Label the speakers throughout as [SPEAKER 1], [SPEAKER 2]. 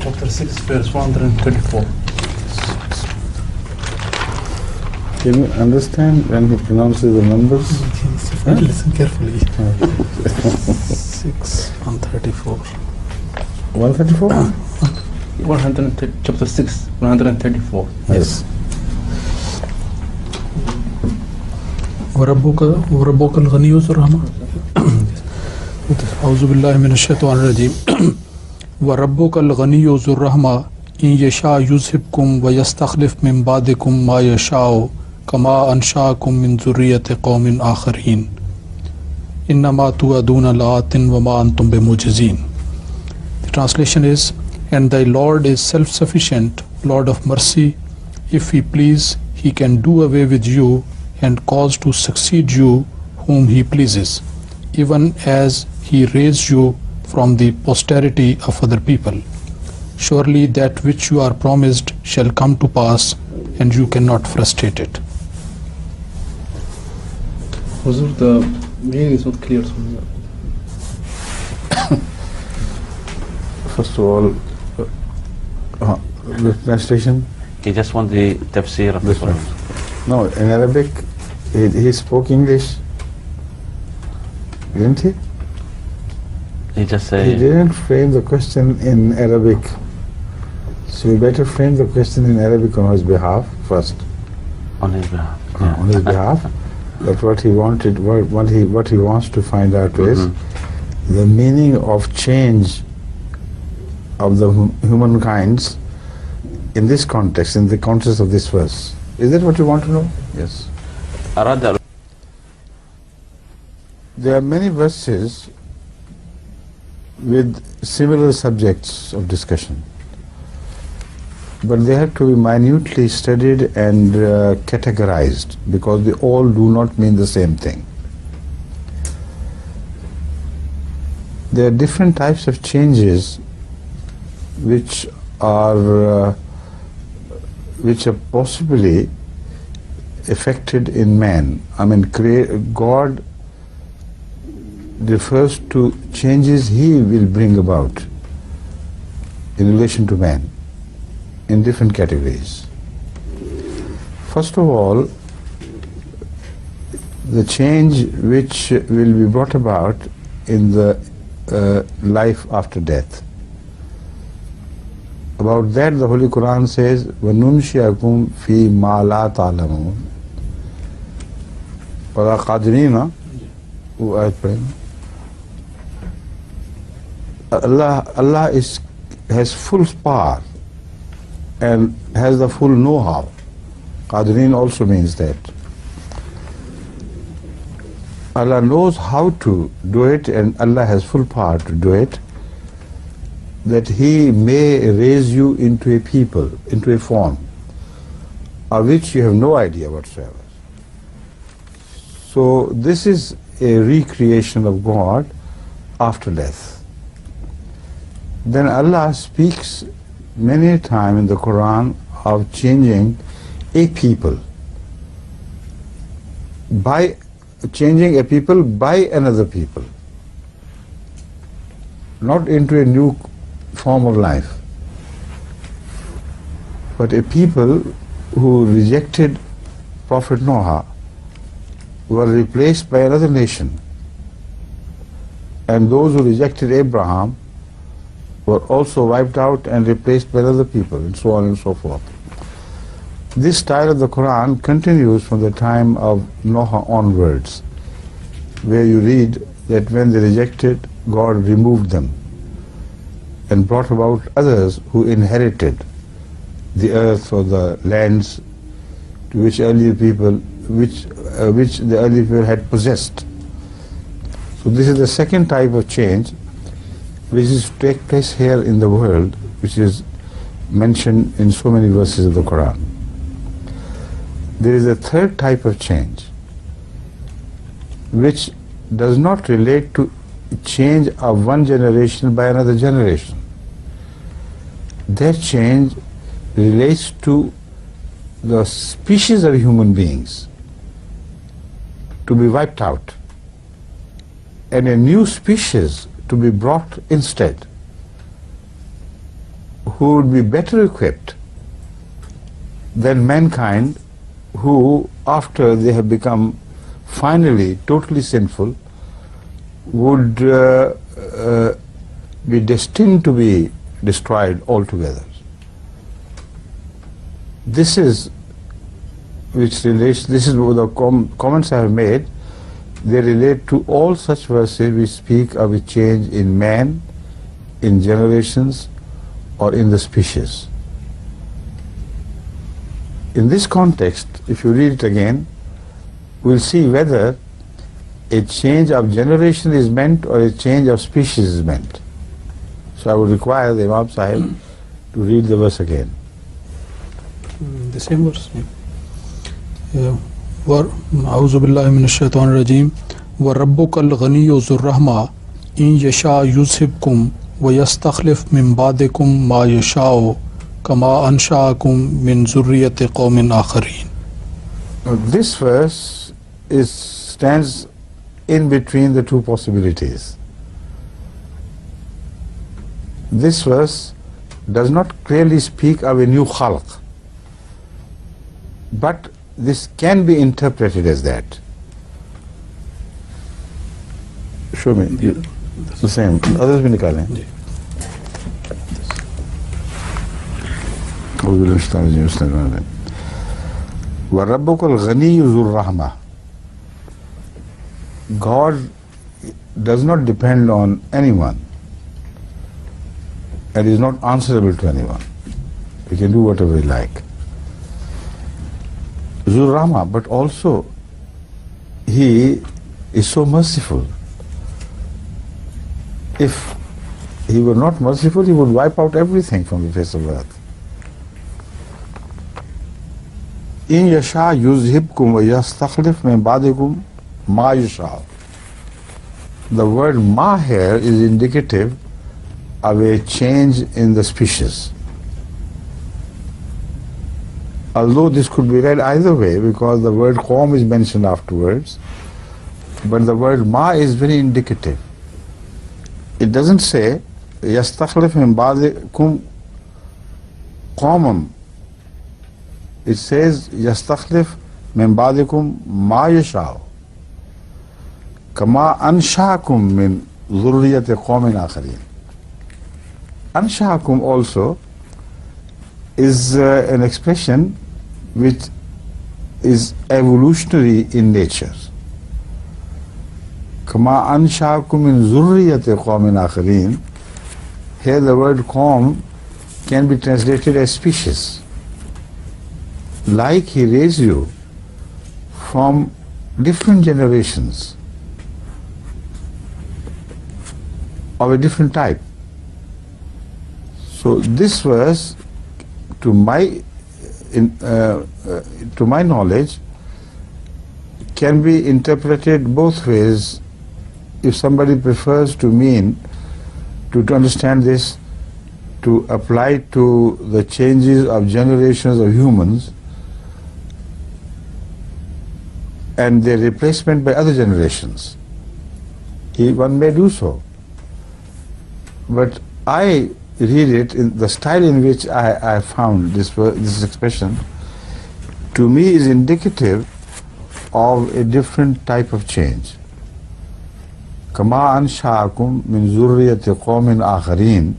[SPEAKER 1] Chapter 6, verse 134.
[SPEAKER 2] Can you understand when he pronounces the numbers?
[SPEAKER 1] Huh? Listen carefully. 6, 134.
[SPEAKER 2] 134?
[SPEAKER 1] Chapter 6, 134.
[SPEAKER 2] Yes.
[SPEAKER 1] وربك الغني ذو الرحمة أعوذ بالله من الشيطان الرجيم وربك الغني ذو الرحمة إن يشاء يذهبكم ويستخلف من بعدكم ما يشاء كما أنشأكم من ذرية قوم آخرين إنما توعدون لآت وما أنتم بمعجزين. The translation is, and thy Lord is self-sufficient, Lord of mercy. If he please, he can do away with you and cause to succeed you whom he pleases, even as he raised you from the posterity of other people. Surely that which you are promised shall come to pass, and you cannot frustrate it. Huzur, the meaning is not clear to me.
[SPEAKER 2] First of all, the translation?
[SPEAKER 3] He just wants the tafsir of the Quran.
[SPEAKER 2] No, in Arabic, he spoke English, didn't he?
[SPEAKER 3] He just
[SPEAKER 2] He
[SPEAKER 3] said,
[SPEAKER 2] didn't frame the question in Arabic. So you better frame the question in Arabic on his behalf first.
[SPEAKER 3] on his behalf.
[SPEAKER 2] On his behalf, that what he wanted, what he wants to find out is the meaning of change of the humankinds in this context, in the context of this verse. Is that what you want to know? Yes.
[SPEAKER 3] أراد
[SPEAKER 2] There are many verses with similar subjects of discussion, but they have to be minutely studied and categorized, because they all do not mean the same thing. There are different types of changes which are possibly affected in man. I mean, God refers to changes he will bring about in relation to man in different categories. First of all, the change which will be brought about in the life after death. About that, the Holy Quran says, وَنُنْشِئَكُمْ فِي مَا لَا تَعْلَمُونَ وَلَا قَادِرِينَ. वो आयत पढ़ें. Allah has full power and has the full know-how. Qadirin also means that. Allah knows how to do it, and Allah has full power to do it, that He may raise you into a people, into a form, of which you have no idea whatsoever. So this is a recreation of God after death. Then Allah speaks many times in the Quran of changing a people, by changing a people by another people, not into a new form of life, but a people who rejected Prophet Noah were replaced by another nation, and those who rejected Abraham were also wiped out and replaced by other people, and so on and so forth. This style of the Quran continues from the time of Noah onwards, where you read that when they rejected, God removed them and brought about others who inherited the earth or the lands to which earlier people, which the earlier people had possessed. So this is the second type of change which is to take place here in the world, which is mentioned in so many verses of the Quran. There is a third type of change which does not relate to change of one generation by another generation. That change relates to the species of human beings to be wiped out and a new species to be brought instead, who would be better equipped than mankind, who, after they have become finally totally sinful, would be destined to be destroyed altogether. This is which relates. This is the comments I have made. They relate to all such verses which speak of a change in man, in generations, or in the species. In this context, if you read it again, we'll see whether a change of generation is meant or a change of species is meant. So I would require the Imam Sahib to read the verse again.
[SPEAKER 1] The same verse. أعوذ بالله من الشيطان الرجيم وربك الغني ذو الرحمة إن يشاء يذهبكم ويستخلف من بعدكم ما يشاء كما أنشأكم من ذرية قوم آخرين.
[SPEAKER 2] This verse stands in between the two possibilities. This verse does not clearly speak of a new khalq, but this can be interpreted as that. Show me. The same. Others bhi nikale. وَرَبُّكَ الْغَنِيُّ ذُو الرَّحْمَةِ. God does not depend on anyone and is not answerable to anyone. He can do whatever he like. Zur Rahma, but also he is so merciful. If he were not merciful, he would wipe out everything from the face of earth. In yasha yuzhibkum wa yastakhlif min ba'dikum ma yasha. The word ma here is indicative of a change in the species. Although this could be read either way because the word qawm is mentioned afterwards, but the word ma is very indicative. It doesn't say yastakhlif min ba'dikum qawman. It says yastakhlif min ba'dikum ma yasha kama ansha'akum min dhurriyyati qawmin akharin. Ansha'akum also is an expression which is evolutionary in nature. Kama ansha'akum min dhurriyyati qawmin akharin. Here the word qawm can be translated as species. Like he raised you from different generations of a different type. So this verse, to my knowledge, can be interpreted both ways. If somebody prefers to mean to understand this to apply to the changes of generations of humans and their replacement by other generations, one may do so. But I read it in the style in which I found this expression, to me is indicative of a different type of change. Kama ansha'akum min zurriyyati qawmin akharin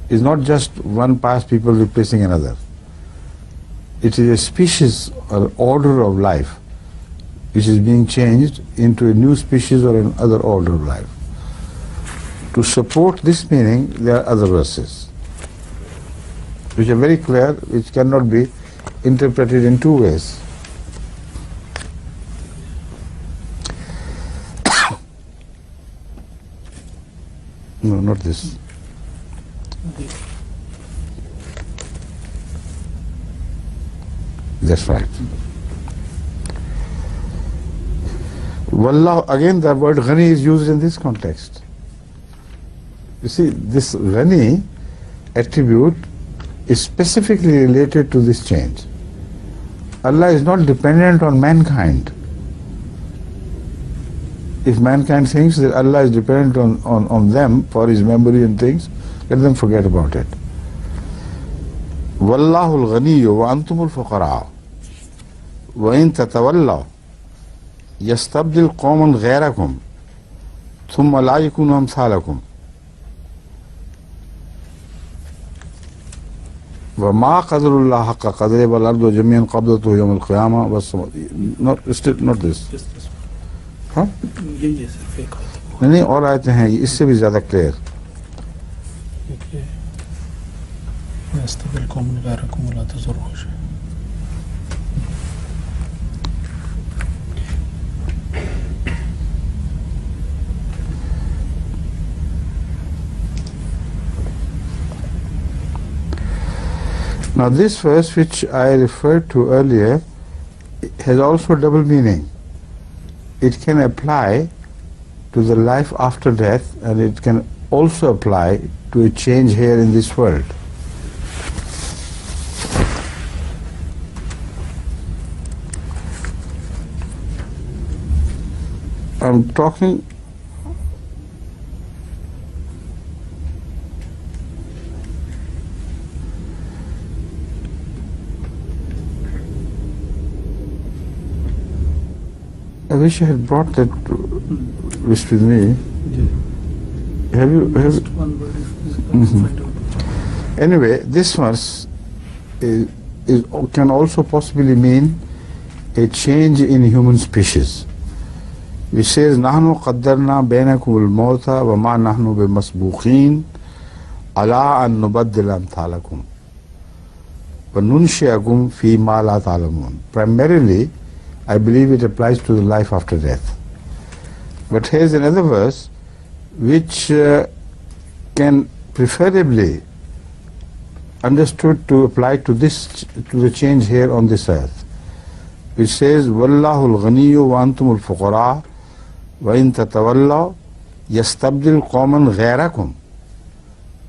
[SPEAKER 2] is not just one past people replacing another. It is a species or order of life which is being changed into a new species or another order of life. To support this meaning, there are other verses which are very clear, which cannot be interpreted in two ways. No, not this. That's right. Wallah, again the word ghani is used in this context. You see, this ghani attribute is specifically related to this change. Allah is not dependent on mankind. If mankind thinks that Allah is dependent on them for his memory and things, let them forget about it. وَاللَّهُ الْغَنِيُّ وَأَنْتُمُ الْفُقَرَاءُ وَإِن تَتَوَلَّوْا يَسْتَبْدِلْ قَوْمًا غَيْرَكُمْ ثُمَّ لَا يَكُونُوا أَمْثَالَكُمْ وَمَا قَدَرُ اللَّهِ حَقَّ قَدْرِهِ وَالْأَرْضُ جَمِيعًا قَبْضَتُهُ يَوْمَ الْقِيَامَةِ not this हाँ
[SPEAKER 1] ये सिर्फ एक आयत
[SPEAKER 2] नहीं और आयतें हैं इससे भी ज़्यादा क्लियर
[SPEAKER 1] है। यस्तबिल कौम गैरकुम वला तज़ुर्रुहु शैअन।
[SPEAKER 2] Now this verse which I referred to earlier has also double meaning. It can apply to the life after death, and it can also apply to a change here in this world. I'm talking I wish I had brought that list with me. Have you?
[SPEAKER 1] One word is find out.
[SPEAKER 2] Anyway, this verse can also possibly mean a change in human species. Which says, "Nahnu qaddarna bainakum al-mawta wa ma nahnu bimasbuqin ala an nubaddila amthalakum wa nunshi'akum fi ma la ta'lamun." Primarily, I believe it applies to the life after death. But here's another verse which can preferably understood to apply to the change here on this earth, which says, "Wallahu al-ghaniyyu wa antum al-fuqara wa in tatawallaw yastabdil qawman ghayrakum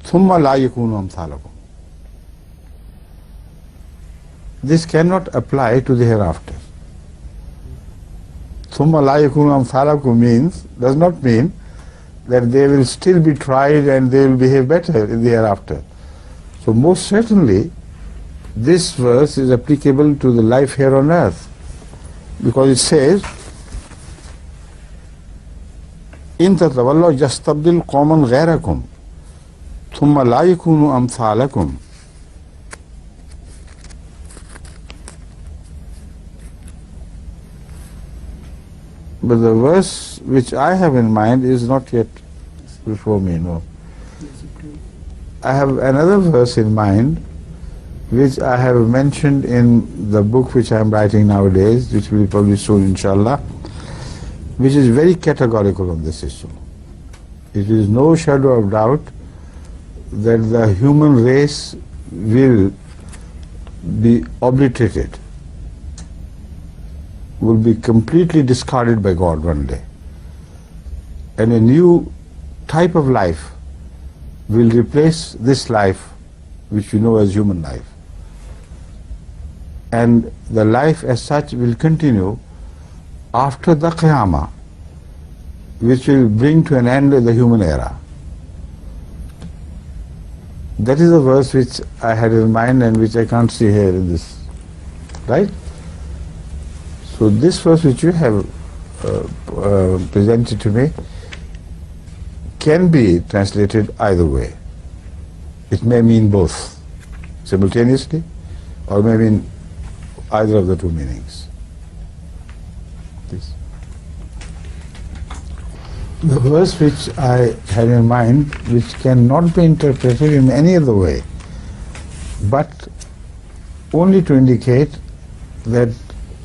[SPEAKER 2] thumma la yakunu amthalakum." This cannot apply to the hereafter. Thumma la yakunu amthalakum does not mean that they will still be tried and they will behave better in the hereafter. So most certainly this verse is applicable to the life here on earth, because it says, "In tatawallaw yastabdil qawman ghayrakum thumma la yakunu amthalakum." But the verse which I have in mind is not yet before me, no. I have another verse in mind which I have mentioned in the book which I am writing nowadays, which will be published soon, inshallah, which is very categorical on this issue. It is no shadow of doubt that the human race will be obliterated, will be completely discarded by God one day. And a new type of life will replace this life which we know as human life. And the life as such will continue after the Qiyamah, which will bring to an end the human era. That is a verse which I had in mind and which I can't see here in this, right? So this verse which you have presented to me can be translated either way. It may mean both simultaneously, or may mean either of the two meanings. Please. The verse which I had in mind, which cannot be interpreted in any other way, but only to indicate that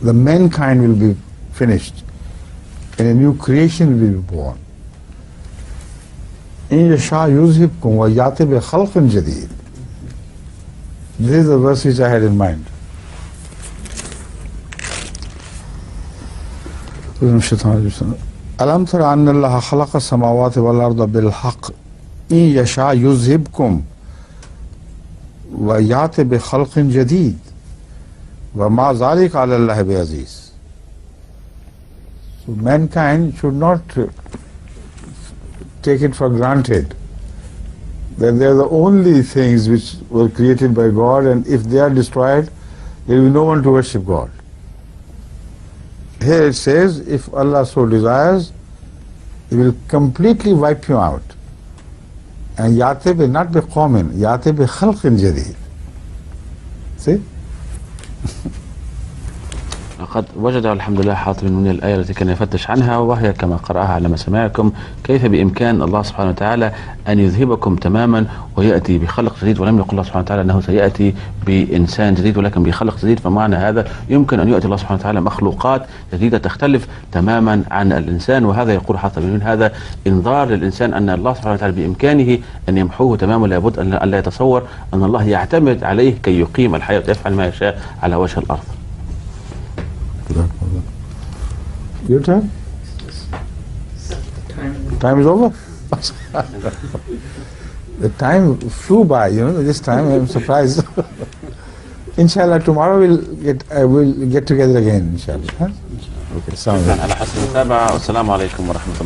[SPEAKER 2] the mankind will be finished and a new creation will be born. إِن يَشَاءْ يُذْهِبْكُمْ وَيَأْتِ بِخَلْقٍ جَدِيدٍ. This is the verse which I had in mind. أَلَمْ تَرَ أَنَّ اللَّهَ خَلَقَ السَّمَاوَاتِ وَالْأَرْضَ بِالْحَقِّ إِن يَشَاءْ يُذْهِبْكُمْ وَيَأْتِ بِخَلْقٍ جَدِيدٍ وَمَا ذَلِكَ عَلَى اللَّهِ بِعَزِيزٍ. So mankind should not take it for granted that they are the only things which were created by God, and if they are destroyed, there will be no one to worship God. Here it says, if Allah so desires, He will completely wipe you out. And yate bi not bi qawmin, yate bi khalqin jadid. See?
[SPEAKER 3] لقد وجد الحمد لله حاطب من الآية التي كان يفتش عنها، وهي كما قرأها على مسامعكم: كيف بإمكان الله سبحانه وتعالى أن يذهبكم تماما ويأتي بخلق جديد؟ ولم يقل الله سبحانه وتعالى أنه سيأتي بإنسان جديد، ولكن بخلق جديد. فمعنى هذا يمكن أن يؤتي الله سبحانه وتعالى مخلوقات جديدة تختلف تماما عن الإنسان. وهذا يقول حاطب من هذا إنذار للإنسان أن الله سبحانه وتعالى بإمكانه أن يمحوه تماما. لابد أن لا يتصور أن الله يعتمد عليه كي يقيم الحياة ويفعل ما يشاء على وجه الأرض.
[SPEAKER 2] Your turn? Time is over? The time flew by, this time I'm surprised. Inshallah, tomorrow we'll get together again, inshallah. Okay,
[SPEAKER 3] على حسب المتابعة، والسلام عليكم ورحمة الله.